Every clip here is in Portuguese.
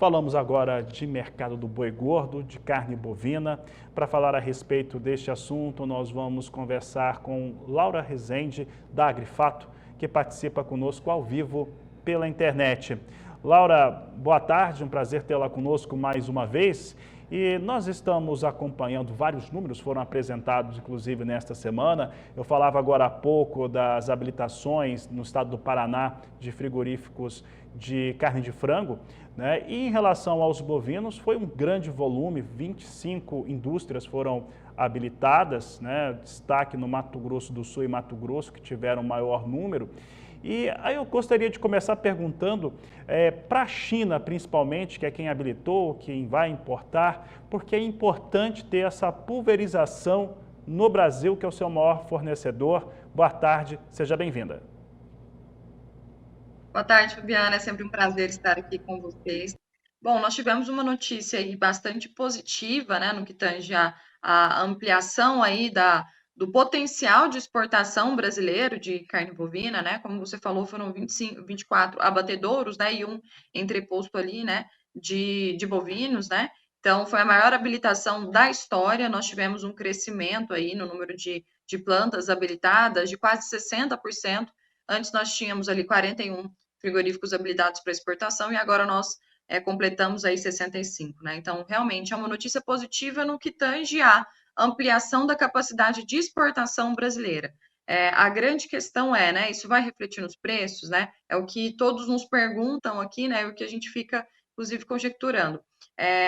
Falamos agora de mercado do boi gordo, de carne bovina. Para falar a respeito deste assunto, nós vamos conversar com Laura Rezende, da Agrifato, que participa conosco ao vivo pela internet. Laura, boa tarde, um prazer tê-la conosco mais uma vez. E nós estamos acompanhando vários números, foram apresentados inclusive nesta semana. Eu falava agora há pouco das habilitações no estado do Paraná de frigoríficos de carne de frango, né? E em relação aos bovinos, foi um grande volume, 25 indústrias foram habilitadas, né? Destaque no Mato Grosso do Sul e Mato Grosso, que tiveram maior número. E aí eu gostaria de começar perguntando para a China, principalmente, que é quem habilitou, quem vai importar, porque é importante ter essa pulverização no Brasil, que é o seu maior fornecedor. Boa tarde, seja bem-vinda. Boa tarde, Fabiana. É sempre um prazer estar aqui com vocês. Bom, nós tivemos uma notícia aí bastante positiva, né, no que tange a ampliação aí do potencial de exportação brasileiro de carne bovina, né? Como você falou, foram 25, 24 abatedouros, né, e um entreposto ali, né, de bovinos, né? Então, foi a maior habilitação da história. Nós tivemos um crescimento aí no número de plantas habilitadas de quase 60%. Antes nós tínhamos ali 41 frigoríficos habilitados para exportação e agora nós completamos aí 65, né? Então, realmente é uma notícia positiva no que tange a ampliação da capacidade de exportação brasileira. A grande questão é, né? Isso vai refletir nos preços, né? É o que todos nos perguntam aqui, né? O que a gente fica, inclusive, conjecturando.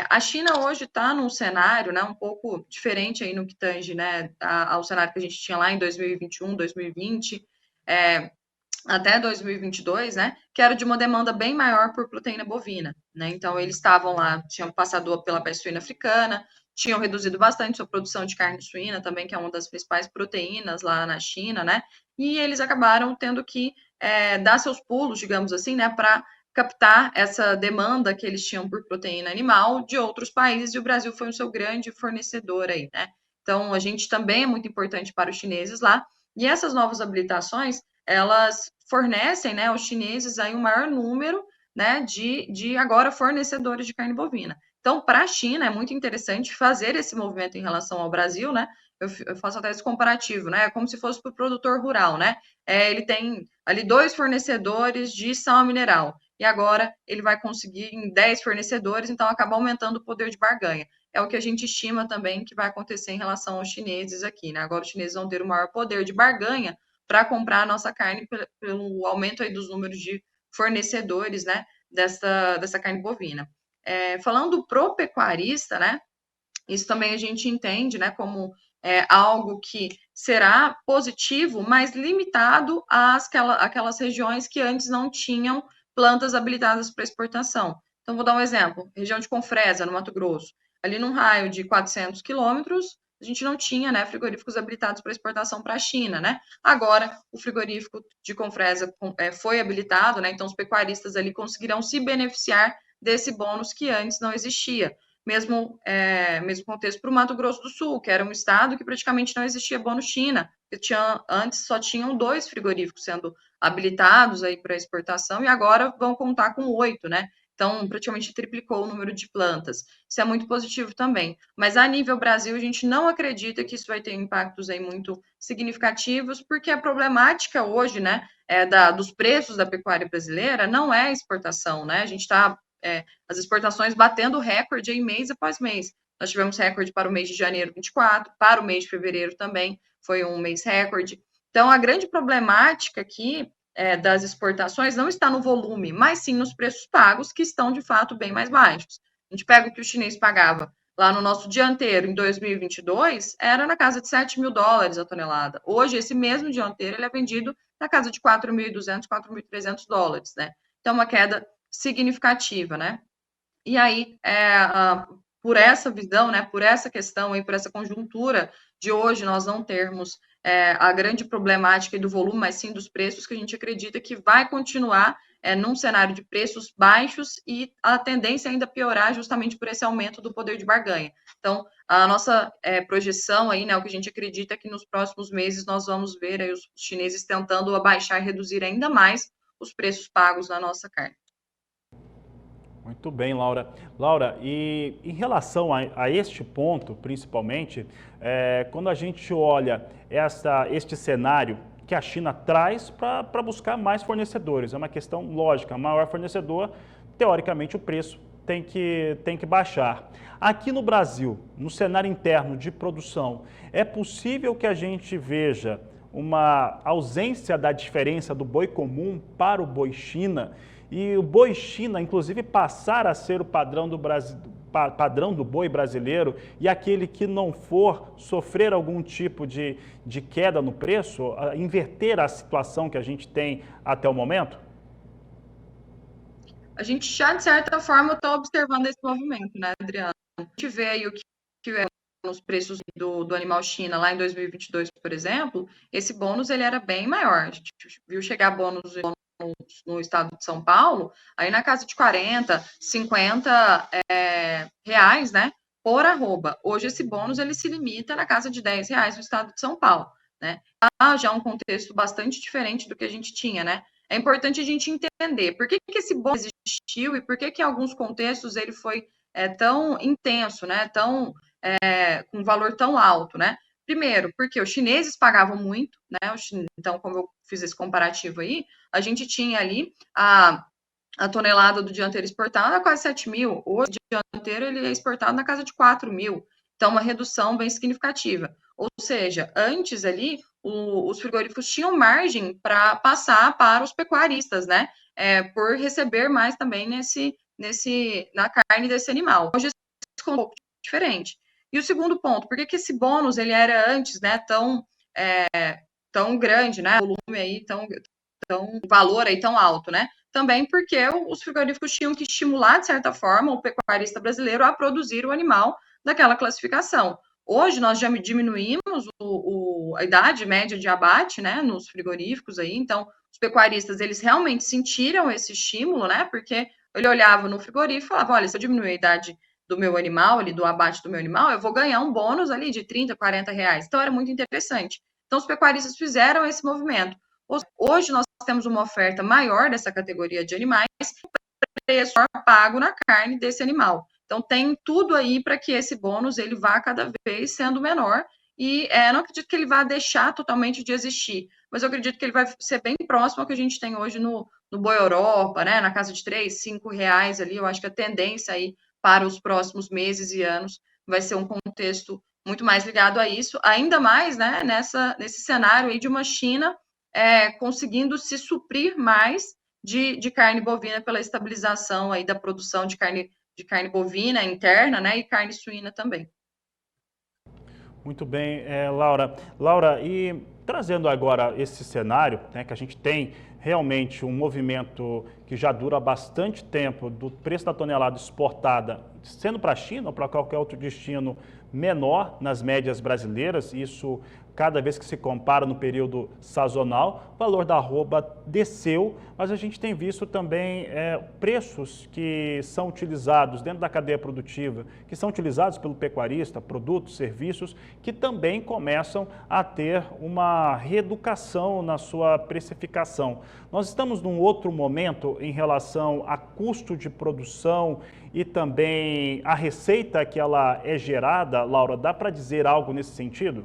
A China hoje está num cenário, né? Um pouco diferente aí no que tange, né? Ao cenário que a gente tinha lá em 2021, 2020. Até 2022, né, que era de uma demanda bem maior por proteína bovina, né? Então eles estavam lá, tinham passado pela peste suína africana, tinham reduzido bastante sua produção de carne suína também, que é uma das principais proteínas lá na China, né? E eles acabaram tendo que dar seus pulos, digamos assim, né, para captar essa demanda que eles tinham por proteína animal de outros países, e o Brasil foi o seu grande fornecedor aí, né? Então a gente também é muito importante para os chineses lá, e essas novas habilitações elas fornecem, né, aos chineses aí um maior número, né, de agora fornecedores de carne bovina. Então, para a China é muito interessante fazer esse movimento em relação ao Brasil, né? Eu faço até esse comparativo, né? É como se fosse para o produtor rural, né? Ele tem ali 2 fornecedores de sal mineral e agora ele vai conseguir em 10 fornecedores, então acaba aumentando o poder de barganha. É o que a gente estima também que vai acontecer em relação aos chineses aqui, né? Agora os chineses vão ter o maior poder de barganha para comprar a nossa carne pelo aumento aí dos números de fornecedores, né, dessa carne bovina. Falando pro pecuarista, né, isso também a gente entende, né, como algo que será positivo, mas limitado àquelas regiões que antes não tinham plantas habilitadas para exportação. Então, vou dar um exemplo: região de Confresa, no Mato Grosso, ali num raio de 400 quilômetros, a gente não tinha, né, frigoríficos habilitados para exportação para a China, né? Agora, o frigorífico de Confresa foi habilitado, né? Então, os pecuaristas ali conseguirão se beneficiar desse bônus que antes não existia. Mesmo contexto para o Mato Grosso do Sul, que era um estado que praticamente não existia bônus China, antes só tinham 2 frigoríficos sendo habilitados aí para exportação e agora vão contar com 8, né? Então, praticamente triplicou o número de plantas. Isso é muito positivo também. Mas a nível Brasil, a gente não acredita que isso vai ter impactos aí muito significativos, porque a problemática hoje, né, dos preços da pecuária brasileira não é a exportação, né? A gente está as exportações batendo recorde em mês após mês. Nós tivemos recorde para o mês de janeiro 24, para o mês de fevereiro também foi um mês recorde. Então, a grande problemática aqui das exportações não está no volume, mas sim nos preços pagos, que estão de fato bem mais baixos. A gente pega o que o chinês pagava lá no nosso dianteiro em 2022, era na casa de $7.000 a tonelada. Hoje, esse mesmo dianteiro ele é vendido na casa de $4.200, $4.300, né? Então, uma queda significativa, né? E aí, por essa visão, né, por essa questão aí, por essa conjuntura de hoje nós não termos a grande problemática do volume, mas sim dos preços, que a gente acredita que vai continuar num cenário de preços baixos e a tendência ainda piorar justamente por esse aumento do poder de barganha. Então, a nossa projeção aí, né, o que a gente acredita é que nos próximos meses nós vamos ver aí os chineses tentando abaixar e reduzir ainda mais os preços pagos na nossa carne. Muito bem, Laura. Laura, e em relação a este ponto, principalmente, quando a gente olha este cenário que a China traz para buscar mais fornecedores, é uma questão lógica, maior fornecedor, teoricamente o preço tem que baixar. Aqui no Brasil, no cenário interno de produção, é possível que a gente veja uma ausência da diferença do boi comum para o boi China e o boi China, inclusive, passar a ser o padrão padrão do boi brasileiro e aquele que não for sofrer algum tipo de queda no preço, inverter a situação que a gente tem até o momento? A gente já, de certa forma, está observando esse movimento, né, Adriano? A gente vê aí o que tivemos nos preços do animal China lá em 2022, por exemplo, esse bônus ele era bem maior. A gente viu chegar bônus no estado de São Paulo, aí na casa de 40, 50 reais, né, por arroba. Hoje esse bônus ele se limita na casa de 10 reais no estado de São Paulo, né? Já um contexto bastante diferente do que a gente tinha, né? É importante a gente entender por que esse bônus existiu e por que em alguns contextos ele foi tão intenso, né? Tão com valor tão alto, né? Primeiro, porque os chineses pagavam muito, né? Então, como eu fiz esse comparativo aí, a gente tinha ali a tonelada do dianteiro exportado a quase 7 mil. Hoje, o dianteiro ele é exportado na casa de 4 mil. Então, uma redução bem significativa. Ou seja, antes ali, os frigoríficos tinham margem para passar para os pecuaristas, né? Por receber mais também na carne desse animal. Hoje, isso é um pouco diferente. E o segundo ponto, por que esse bônus ele era antes, né, tão grande, né? O volume aí valor aí tão alto, né? Também porque os frigoríficos tinham que estimular, de certa forma, o pecuarista brasileiro a produzir o animal daquela classificação. Hoje nós já diminuímos a idade média de abate, né, nos frigoríficos aí, então os pecuaristas, eles realmente sentiram esse estímulo, né, porque ele olhava no frigorífico e falava, olha, se eu diminuir a idade do meu animal, ali, do abate do meu animal, eu vou ganhar um bônus ali de 30, 40 reais. Então era muito interessante. Então os pecuaristas fizeram esse movimento. Hoje nós temos uma oferta maior dessa categoria de animais, preço pago na carne desse animal. Então tem tudo aí para que esse bônus ele vá cada vez sendo menor e não acredito que ele vá deixar totalmente de existir, mas eu acredito que ele vai ser bem próximo ao que a gente tem hoje no Boi Europa, né, na casa de 3, 5 reais ali. Eu acho que a tendência aí para os próximos meses e anos vai ser um contexto muito mais ligado a isso, ainda mais, né, nesse cenário aí de uma China conseguindo se suprir mais de carne bovina pela estabilização aí da produção de carne bovina interna, né, e carne suína também. Muito bem, Laura. Laura, e trazendo agora esse cenário, né, que a gente tem realmente um movimento que já dura bastante tempo do preço da tonelada exportada, sendo para a China ou para qualquer outro destino menor nas médias brasileiras, isso cada vez que se compara no período sazonal, o valor da arroba desceu, mas a gente tem visto também preços que são utilizados dentro da cadeia produtiva, que são utilizados pelo pecuarista, produtos, serviços, que também começam a ter uma reeducação na sua precificação. Nós estamos num outro momento em relação a custo de produção e também a receita que ela é gerada. Laura, dá para dizer algo nesse sentido?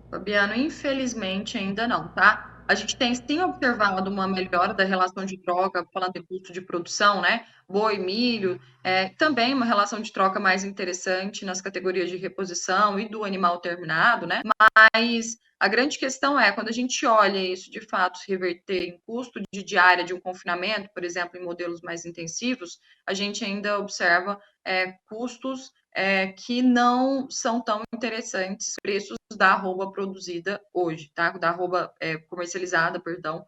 Fabiano, infelizmente ainda não, tá? A gente tem sim observado uma melhora da relação de troca, falando de custo de produção, né? Boi, milho, também uma relação de troca mais interessante nas categorias de reposição e do animal terminado, né? Mas a grande questão é, quando a gente olha isso de fato se reverter em custo de diária de um confinamento, por exemplo, em modelos mais intensivos, a gente ainda observa custos que não são tão interessantes, preços da arroba produzida hoje, tá? Da arroba comercializada, perdão,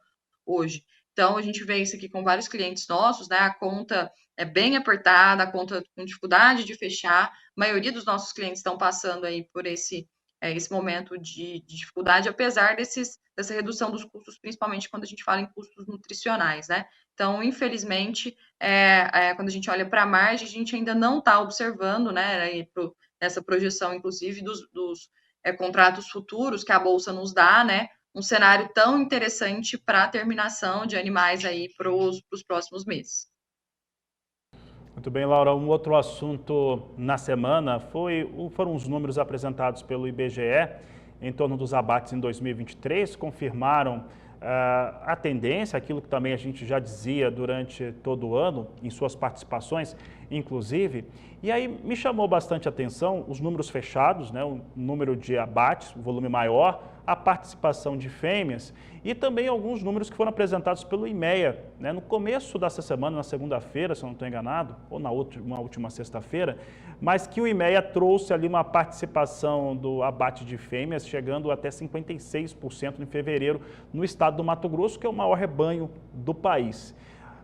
hoje. Então, a gente vê isso aqui com vários clientes nossos, né? A conta é bem apertada, a conta com dificuldade de fechar. A maioria dos nossos clientes estão passando aí por esse momento de dificuldade, apesar dessa redução dos custos, principalmente quando a gente fala em custos nutricionais, né? Então, infelizmente, quando a gente olha para a margem, a gente ainda não está observando, né, essa projeção, inclusive, dos contratos futuros que a Bolsa nos dá, né, um cenário tão interessante para a terminação de animais aí para os próximos meses. Muito bem, Laura. Um outro assunto na semana foram os números apresentados pelo IBGE em torno dos abates em 2023, confirmaram a tendência, aquilo que também a gente já dizia durante todo o ano, em suas participações, inclusive. E aí me chamou bastante a atenção os números fechados, né, o número de abates, o volume maior, a participação de fêmeas e também alguns números que foram apresentados pelo IMEA, né, no começo dessa semana, na segunda-feira, se eu não estou enganado, ou na última sexta-feira, mas que o IMEA trouxe ali uma participação do abate de fêmeas chegando até 56% em fevereiro no estado do Mato Grosso, que é o maior rebanho do país.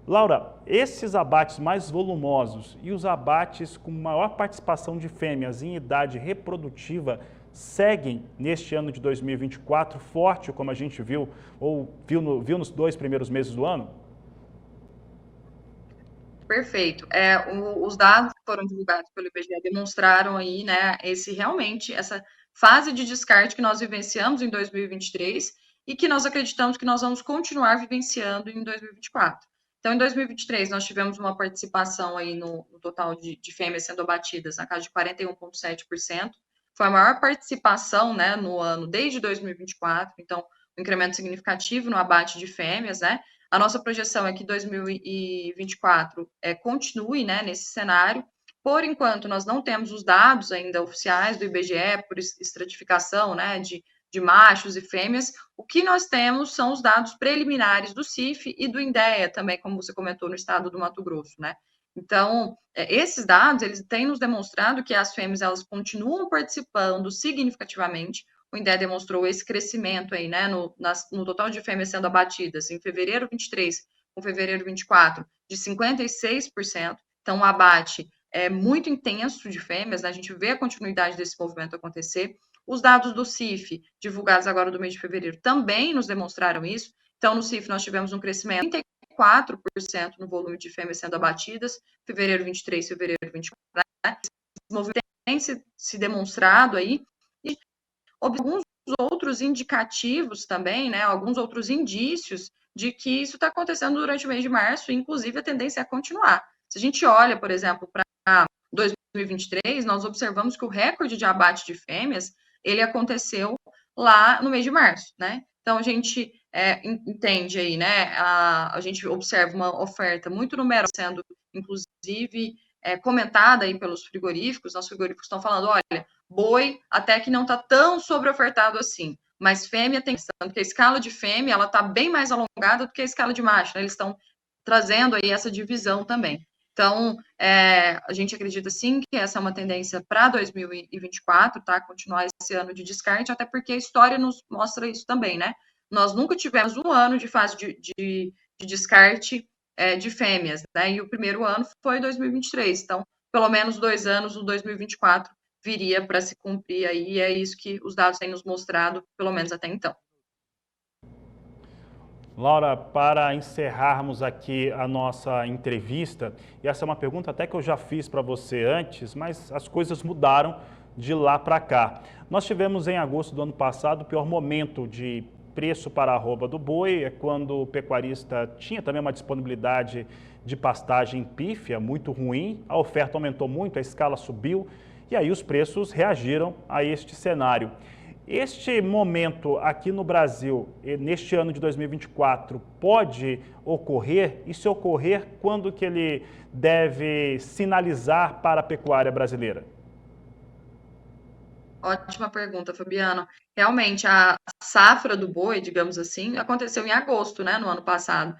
Laura, esses abates mais volumosos e os abates com maior participação de fêmeas em idade reprodutiva seguem neste ano de 2024 forte, como a gente viu nos 2 primeiros meses do ano? Perfeito. Os dados que foram divulgados pelo IBGE demonstraram aí, né, realmente essa fase de descarte que nós vivenciamos em 2023 e que nós acreditamos que nós vamos continuar vivenciando em 2024. Então, em 2023, nós tivemos uma participação aí no total de fêmeas sendo abatidas na casa de 41,7%. Foi a maior participação, né, no ano desde 2024, então, um incremento significativo no abate de fêmeas, né? A nossa projeção é que 2024 continue, né, nesse cenário. Por enquanto, nós não temos os dados ainda oficiais do IBGE por estratificação, né, de machos e fêmeas. O que nós temos são os dados preliminares do CIF e do INDEA também, como você comentou, no estado do Mato Grosso, né? Então, esses dados, eles têm nos demonstrado que as fêmeas, elas continuam participando significativamente. O INDEA demonstrou esse crescimento aí, né, no total de fêmeas sendo abatidas em fevereiro 23 com fevereiro 24, de 56%. Então, o abate é muito intenso de fêmeas, né? A gente vê a continuidade desse movimento acontecer. Os dados do CIF, divulgados agora do mês de fevereiro, também nos demonstraram isso. Então, no CIF, nós tivemos um crescimento de 34% no volume de fêmeas sendo abatidas, fevereiro 23, fevereiro 24, né? Esse movimento tem se demonstrado aí, e alguns outros indicativos também, né, alguns outros indícios de que isso está acontecendo durante o mês de março, e inclusive a tendência é continuar. Se a gente olha, por exemplo, para 2023, nós observamos que o recorde de abate de fêmeas, ele aconteceu lá no mês de março, né? Então, a gente entende aí, né, a gente observa uma oferta muito numerosa sendo, inclusive, comentada aí pelos frigoríficos. Nossos frigoríficos estão falando, olha, boi até que não está tão sobreofertado assim, mas fêmea tem, tanto que a escala de fêmea, ela está bem mais alongada do que a escala de macho, né? Eles estão trazendo aí essa divisão também. Então, a gente acredita sim que essa é uma tendência para 2024, tá? Continuar esse ano de descarte, até porque a história nos mostra isso também, né? Nós nunca tivemos um ano de fase de descarte de fêmeas, né? E o primeiro ano foi 2023. Então, pelo menos 2 anos, no 2024, viria para se cumprir aí, e é isso que os dados têm nos mostrado, pelo menos até então. Laura, para encerrarmos aqui a nossa entrevista, e essa é uma pergunta até que eu já fiz para você antes, mas as coisas mudaram de lá para cá. Nós tivemos em agosto do ano passado o pior momento de preço para a arroba do boi, é quando o pecuarista tinha também uma disponibilidade de pastagem pífia muito ruim, a oferta aumentou muito, a escala subiu e aí os preços reagiram a este cenário. Este momento aqui no Brasil, neste ano de 2024, pode ocorrer? E se ocorrer, quando que ele deve sinalizar para a pecuária brasileira? Ótima pergunta, Fabiano. Realmente, a safra do boi, digamos assim, aconteceu em agosto, né, no ano passado.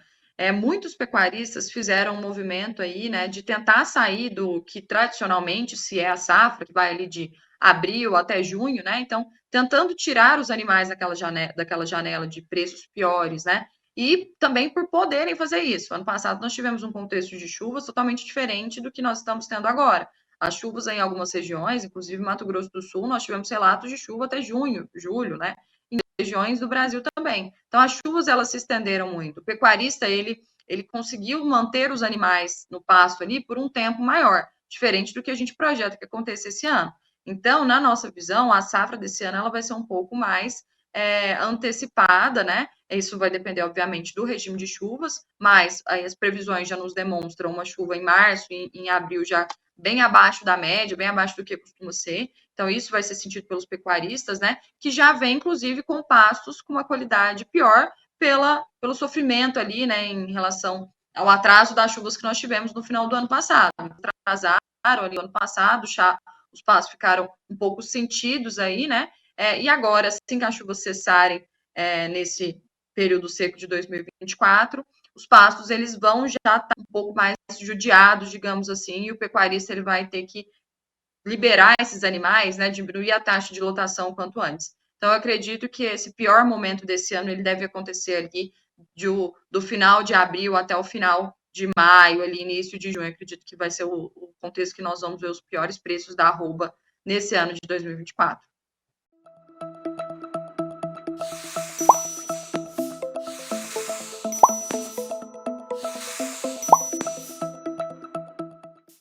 Muitos pecuaristas fizeram um movimento aí, né, de tentar sair do que tradicionalmente se é a safra, que vai ali de abril até junho, né? Então, tentando tirar os animais daquela janela de preços piores, né? E também por poderem fazer isso. Ano passado nós tivemos um contexto de chuvas totalmente diferente do que nós estamos tendo agora. As chuvas em algumas regiões, inclusive Mato Grosso do Sul, nós tivemos relatos de chuva até junho, julho, né? Em regiões do Brasil também. Então, as chuvas, elas se estenderam muito. O pecuarista, ele conseguiu manter os animais no pasto ali por um tempo maior, diferente do que a gente projeta que aconteça esse ano. Então, na nossa visão, a safra desse ano ela vai ser um pouco mais antecipada, né? Isso vai depender, obviamente, do regime de chuvas, mas aí as previsões já nos demonstram uma chuva em março e em abril já bem abaixo da média, bem abaixo do que costuma ser. Então, isso vai ser sentido pelos pecuaristas, né? Que já vem, inclusive, com pastos com uma qualidade pior pelo sofrimento ali, né? Em relação ao atraso das chuvas que nós tivemos no final do ano passado. Atrasaram ali no ano passado, os pastos ficaram um pouco sentidos aí, né? E agora, assim que as chuvas cessarem nesse período seco de 2024, os pastos eles vão já estar um pouco mais judiados, digamos assim, e o pecuarista ele vai ter que liberar esses animais, né, diminuir a taxa de lotação quanto antes. Então, eu acredito que esse pior momento desse ano ele deve acontecer ali do final de abril até o final de maio, ali início de junho. Eu acredito que vai ser o contexto que nós vamos ver os piores preços da arroba nesse ano de 2024.